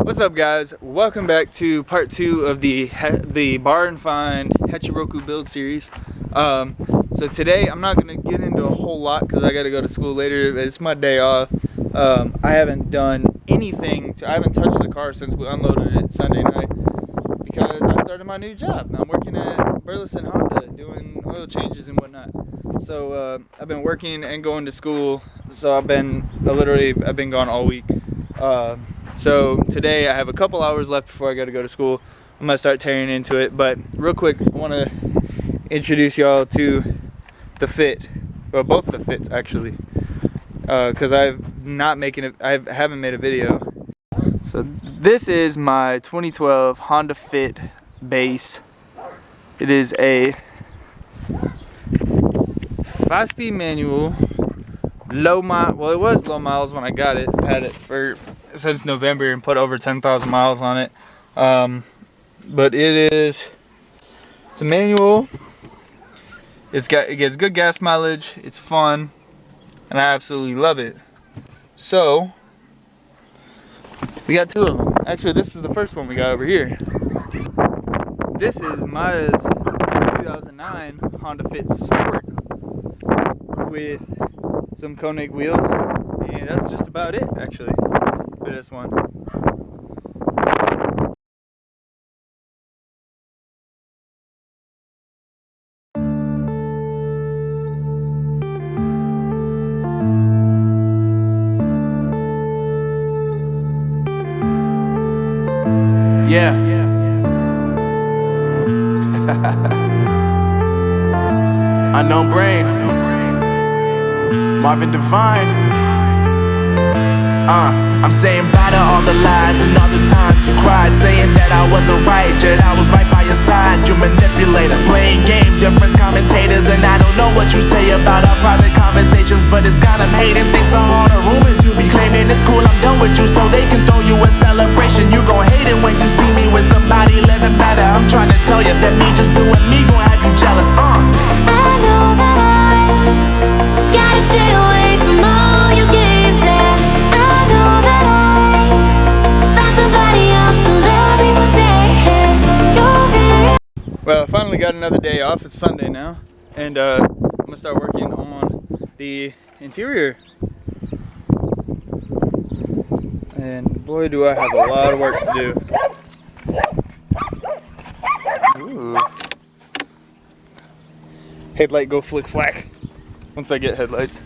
What's up, guys? Welcome back to part 2 of the BARNFIND Hachiroku build series. So today I'm not going to get into a whole lot because I got to go to school later. It's my day off. I haven't done anything. I haven't touched the car since we unloaded it Sunday night because I started my new job. I'm working at Burleson Honda doing oil changes and whatnot. So I've been working and going to school. So I've been gone all week. So today I have a couple hours left before I got to go to school. I'm gonna start tearing into it, but real quick I want to introduce y'all to the fit, well, both the fits actually, because I haven't made a video. So this is my 2012 Honda Fit base. It is a 5-speed manual, low mile. Well, it was low miles when I got it. I've had it since November and put over 10,000 miles on it. But it's a manual. It gets good gas mileage. It's fun, and I absolutely love it. So we got 2 of them. Actually, this is the first one we got over here. This is my 2009 Honda Fit Sport with some Koenig wheels, and that's just about it actually for this one. Yeah. Unknown Brain, Marvin Divine. I'm saying bye to all the lies and all the times you cried, saying that I wasn't right, yet I was right by your side. You manipulator, playing games, your friends commentators, and I don't know what you say about our private conversations, but it's got them hating. Thanks to all the rumors you be claiming. It's cool, I'm done with you, so they can throw you a celebration. You gon' hate it when you see me with somebody living better. I'm trying to tell you that me just doing me gon' have you jealous. I know that I gotta stay away from all your games, yeah. I know that I found somebody else to love me one day. Well, I finally got another day off. It's Sunday now, and I'm gonna start working on the interior. And boy, do I have a lot of work to do. Ooh. Headlight go flick flack once I get headlights.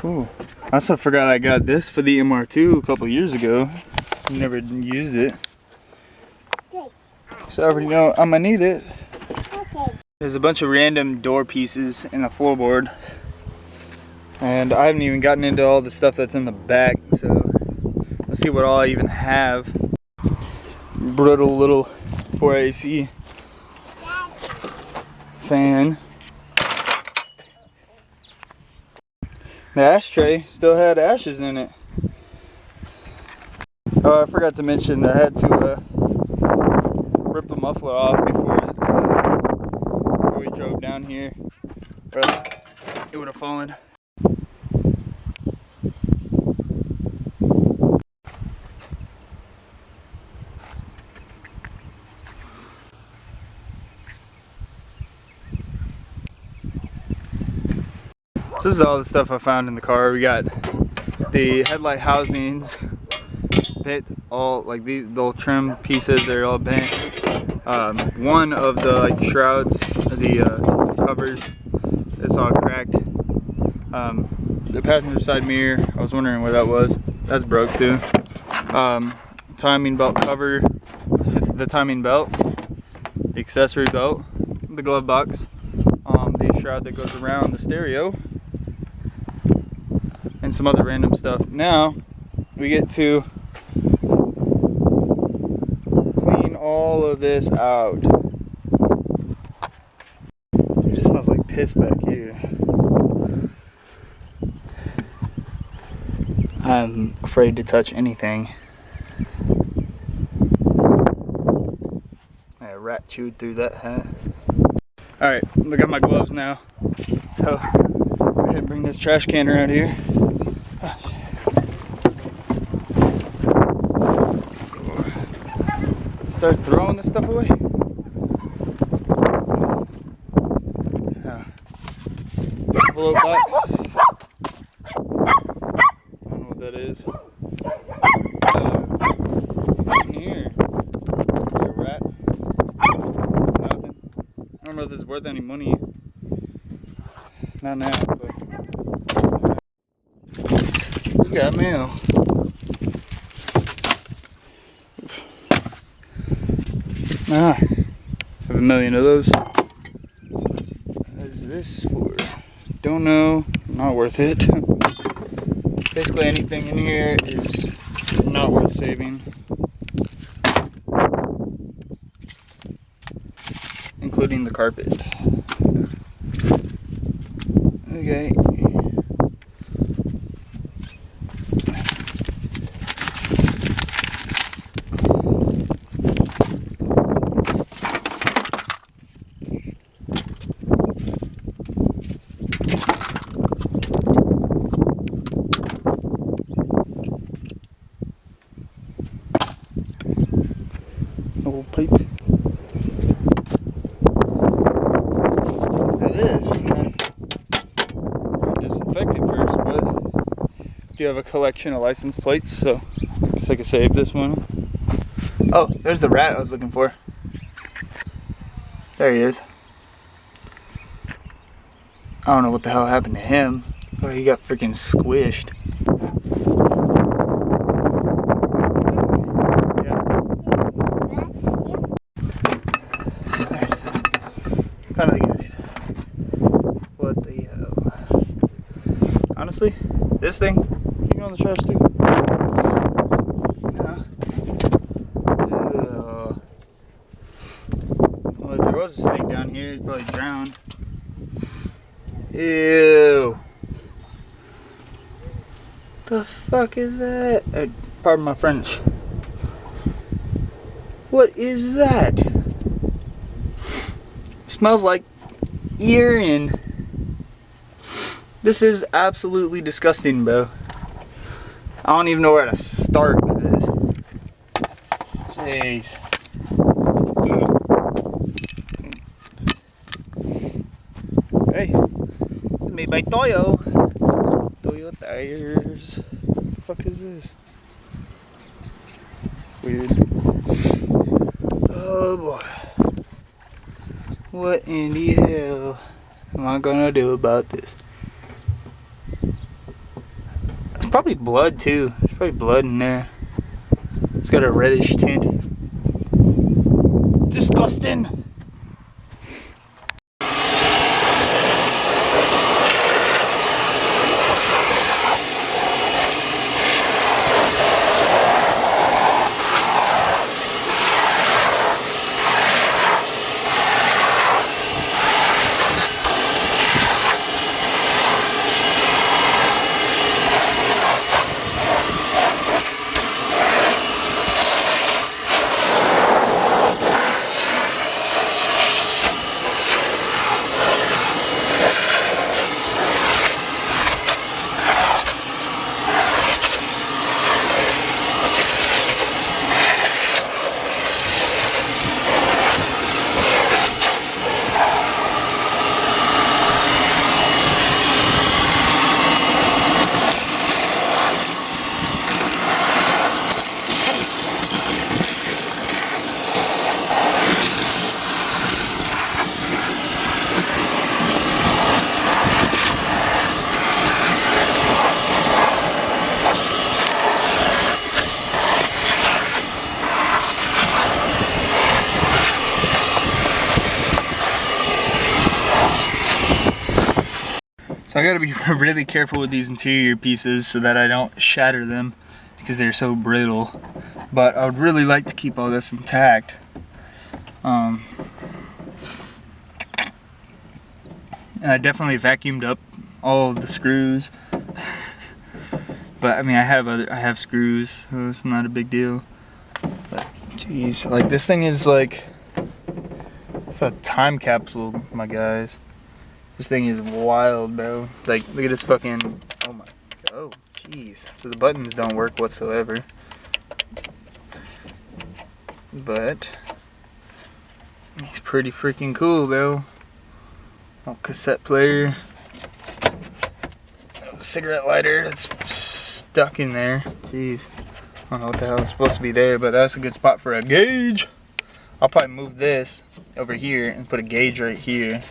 Ooh, I also forgot I got this for the MR2 a couple years ago. Never used it, so I already know I'm gonna need it. There's a bunch of random door pieces in the floorboard, and I haven't even gotten into all the stuff that's in the back, so let's see what all I even have. Brittle little 4AC fan. The ashtray still had ashes in it. Oh, I forgot to mention that I had to rip the muffler off before we drove down here, or else it would have fallen. So this is all the stuff I found in the car. We got the headlight housings bent, all like these little trim pieces, they're all bent. One of the shrouds, the covers, it's all cracked. The passenger side mirror, I was wondering where that was. That's broke too. Timing belt cover, the timing belt, the accessory belt, the glove box, the shroud that goes around the stereo, and some other random stuff. Now we get to clean all of this out. It just smells like piss back here. I'm afraid to touch anything. A rat chewed through that hat. Alright, look at my gloves now. So, go ahead and bring this trash can around here. start throwing this stuff away? Envelope box. I don't know what that is. In here. A rat. Nothing. I don't know if this is worth any money. Not now, but we got mail. Ah, have a million of those. What is this for? Don't know. Not worth it. Basically anything in here is not worth saving. Including the carpet. Okay. Old pipe. It is. Disinfect it first, but do you have a collection of license plates? So I guess I could save this one. Oh, there's the rat I was looking for. There he is. I don't know what the hell happened to him. Oh, he got freaking squished. Finally got it. What the hell? Honestly, this thing, you go on the trash too? No. Ew. Well, if there was a snake down here, he'd probably drown. Ew. The fuck is that? Pardon my French. What is that? Smells like urine. This is absolutely disgusting, bro. I don't even know where to start with this. Jeez. Hey, it's made by Toyo. Toyo tires. What the fuck is this? Weird. Oh boy. What in the hell am I gonna do about this? It's probably blood too. There's probably blood in there. It's got a reddish tint. Disgusting! So I gotta be really careful with these interior pieces so that I don't shatter them because they're so brittle. But I would really like to keep all this intact. And I definitely vacuumed up all of the screws. But I mean, I have screws, so it's not a big deal. But jeez, like this thing is like, it's a time capsule, my guys. This thing is wild, bro. Like, look at this fucking, oh my, oh, jeez. So the buttons don't work whatsoever. but he's pretty freaking cool though. Oh, cassette player. Cigarette lighter that's stuck in there. Jeez. I don't know what the hell is supposed to be there, but that's a good spot for a gauge. I'll probably move this over here and put a gauge right here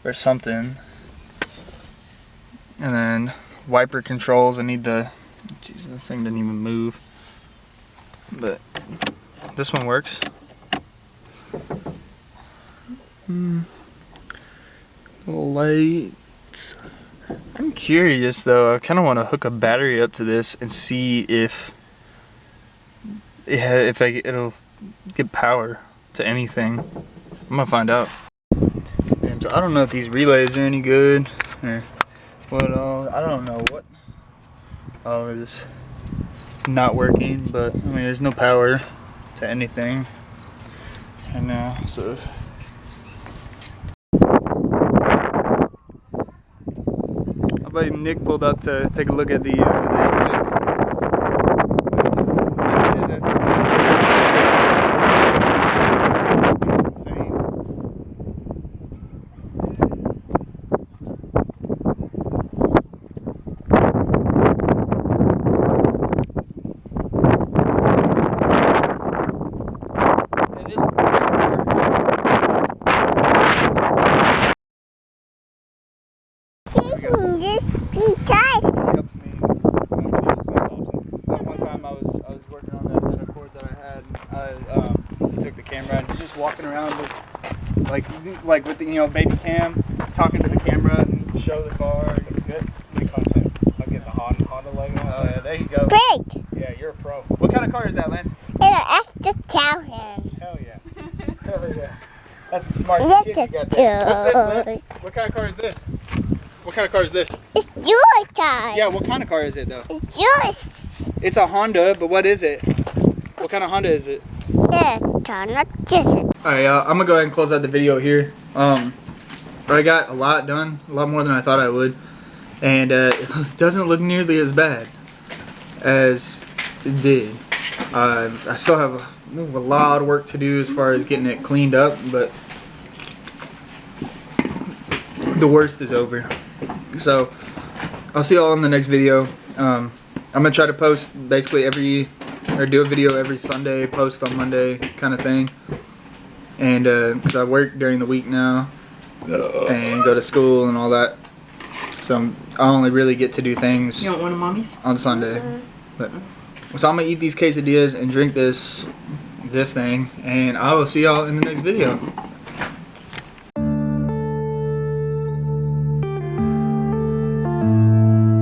or something. And then wiper controls. I need the, jeez, this thing didn't even move. But this one works. Lights. I'm curious though. I kind of want to hook a battery up to this and see if it'll get power to anything. I'm gonna find out. Damn, so I don't know if these relays are any good or what all. I don't know what all is not working, but I mean there's no power to anything right now, so. My buddy Nick pulled up to take a look at the AE86. It's insane. And this This guitar helps me with videos, so it's awesome. Like one time I was working on that Accord that I had. I took the camera and just walking around with, like with the baby cam, talking to the camera and show the car. It's good. Good content. I'll get the Honda logo. Oh yeah, there you go. big. Yeah, you're a pro. What kind of car is that, Lance? Let's just tell him. Hell yeah. Hell yeah. That's a smart Look kid you at got there. What's this, those. Lance? What kind of car is this? What kind of car is this? It's your time. Yeah, what kind of car is it though? It's yours. It's a Honda, but what is it? What kind of Honda is it? This time, not just it. Alright, I'm gonna go ahead and close out the video here. I got a lot done, a lot more than I thought I would, and it doesn't look nearly as bad as it did. I still have a lot of work to do as far as getting it cleaned up, but the worst is over. So I'll see y'all in the next video. I'm gonna try to post basically do a video every Sunday, post on Monday kind of thing. And because I work during the week now and go to school and all that, so I only really get to do things You want one of mommy's? on Sunday. But so I'm gonna eat these quesadillas and drink this thing, and I will see y'all in the next video.